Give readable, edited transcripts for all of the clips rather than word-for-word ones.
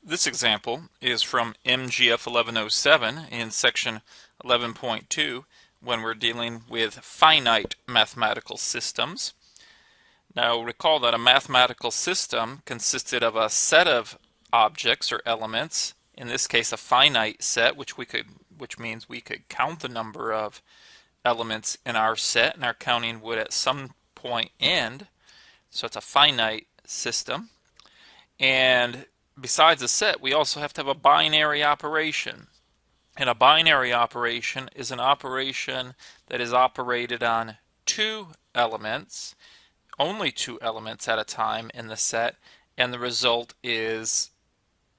This example is from MGF 1107 in section 11.2 when we're dealing with finite mathematical systems. Now recall that a mathematical system consisted of a set of objects or elements, in this case a finite set, which means we could count the number of elements in our set, and our counting would at some point end. So it's a finite system. And besides a set, we also have to have a binary operation. And a binary operation is an operation that is operated on two elements, only two elements at a time in the set, and the result is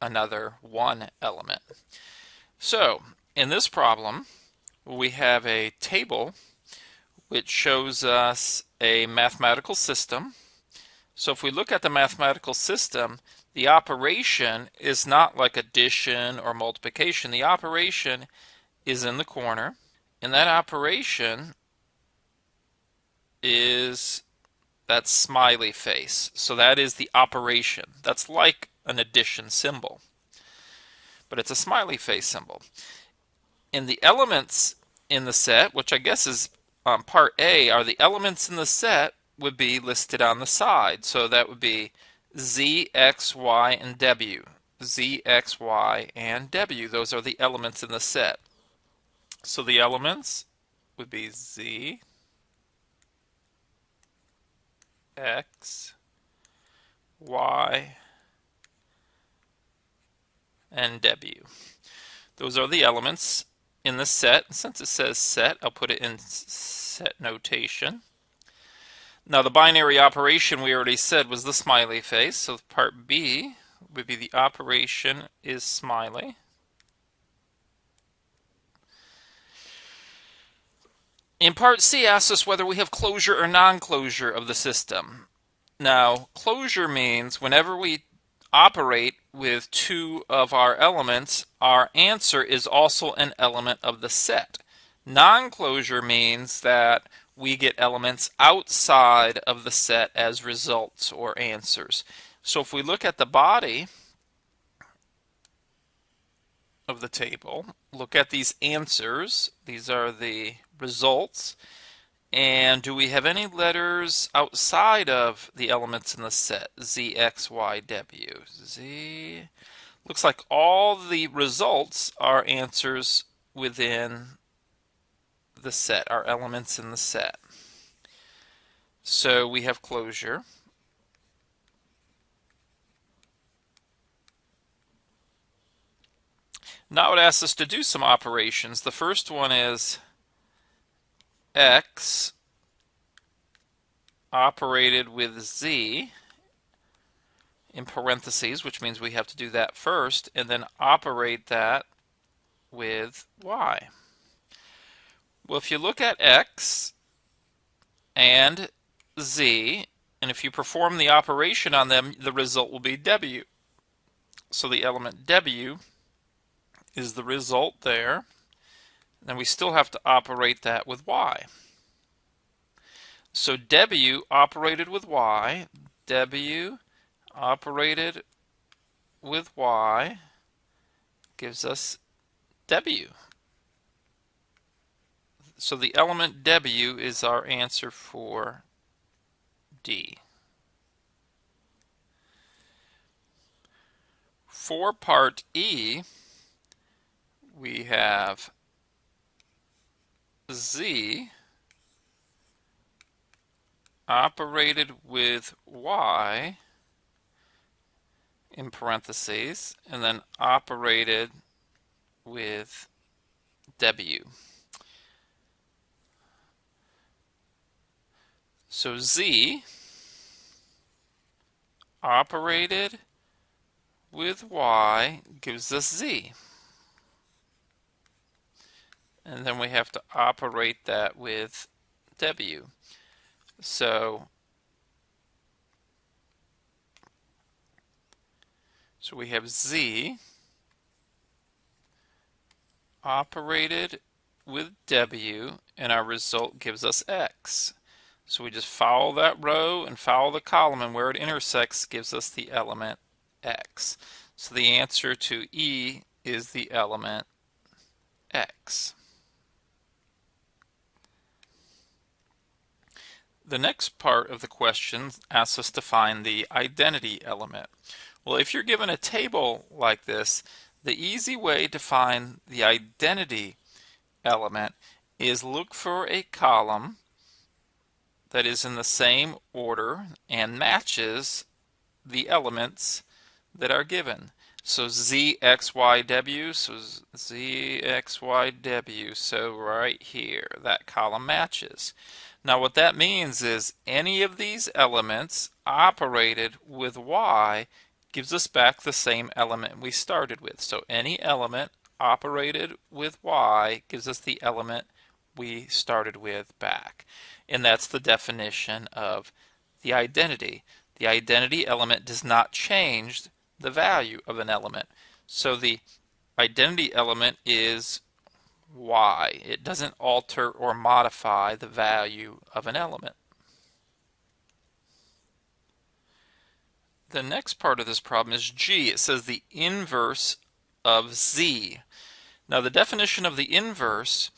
another one element. So, in this problem, we have a table which shows us a mathematical system. So if we look at the mathematical system, the operation is not like addition or multiplication. The operation is in the corner, and that operation is that smiley face. So that is the operation. That's like an addition symbol, but it's a smiley face symbol. And the elements in the set, which I guess is part A, are the elements in the set would be listed on the side. So that would be Z, X, Y, and W. Z, X, Y, and W. Those are the elements in the set. So the elements would be Z, X, Y, and W. Those are the elements in the set. Since it says set, I'll put it in set notation. Now the binary operation we already said was the smiley face, so part B would be the operation is smiley. In part C asks us whether we have closure or non-closure of the system. Now closure means whenever we operate with two of our elements, our answer is also an element of the set. Non-closure means that we get elements outside of the set as results or answers. So if we look at the body of the table, look at these answers. These are the results. And do we have any letters outside of the elements in the set? Z, X, Y, W. Z. Looks like all the results are answers within the set, are elements in the set. So we have closure. Now it asks us to do some operations. The first one is X operated with Z in parentheses, which means we have to do that first, and then operate that with Y. Well, if you look at X and Z, and if you perform the operation on them, the result will be W. So the element W is the result there. Then we still have to operate that with Y. So W operated with Y. W operated with Y gives us W. So the element W is our answer for D. For part E, we have Z operated with Y in parentheses, and then operated with W. So Z operated with Y gives us Z. And then we have to operate that with W. So we have Z operated with W, and our result gives us X. So we just follow that row and follow the column, and where it intersects gives us the element X. So the answer to E is the element X. The next part of the question asks us to find the identity element. Well, if you're given a table like this, the easy way to find the identity element is look for a column that is in the same order and matches the elements that are given. So Z, X, Y, W, so Z, X, Y, W, so right here, that column matches. Now what that means is any of these elements operated with Y gives us back the same element we started with. So any element operated with Y gives us the element we started with back. And that's the definition of the identity. The identity element does not change the value of an element. So the identity element is Y. It doesn't alter or modify the value of an element. The next part of this problem is G. It says the inverse of Z. Now the definition of the inverse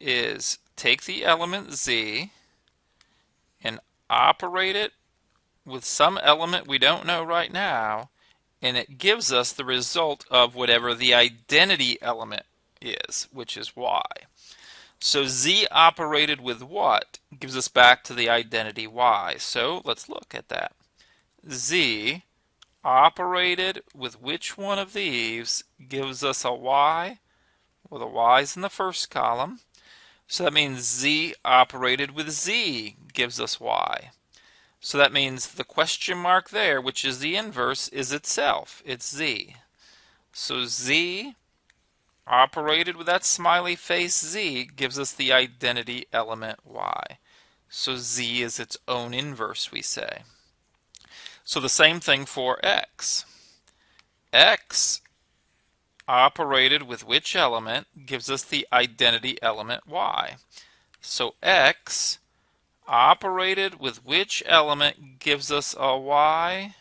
is take the element Z and operate it with some element we don't know right now, and it gives us the result of whatever the identity element is, which is Y. So Z operated with what gives us back to the identity Y. So let's look at that. Z operated with which one of these gives us a Y? Well, the Y's in the first column. So that means Z operated with Z gives us Y. So that means the question mark there, which is the inverse, is itself. It's Z. So Z operated with that smiley face Z gives us the identity element Y. So Z is its own inverse, we say. So the same thing for X. X operated with which element gives us the identity element Y. So X operated with which element gives us a Y?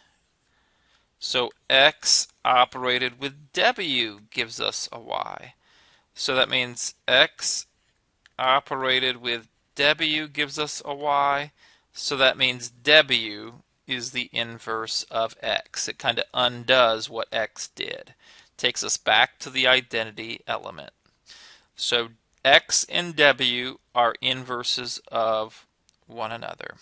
So X operated with W gives us a Y. So that means X operated with W gives us a Y. So that means W is the inverse of X. It kind of undoes what X did. Takes us back to the identity element. So X and W are inverses of one another.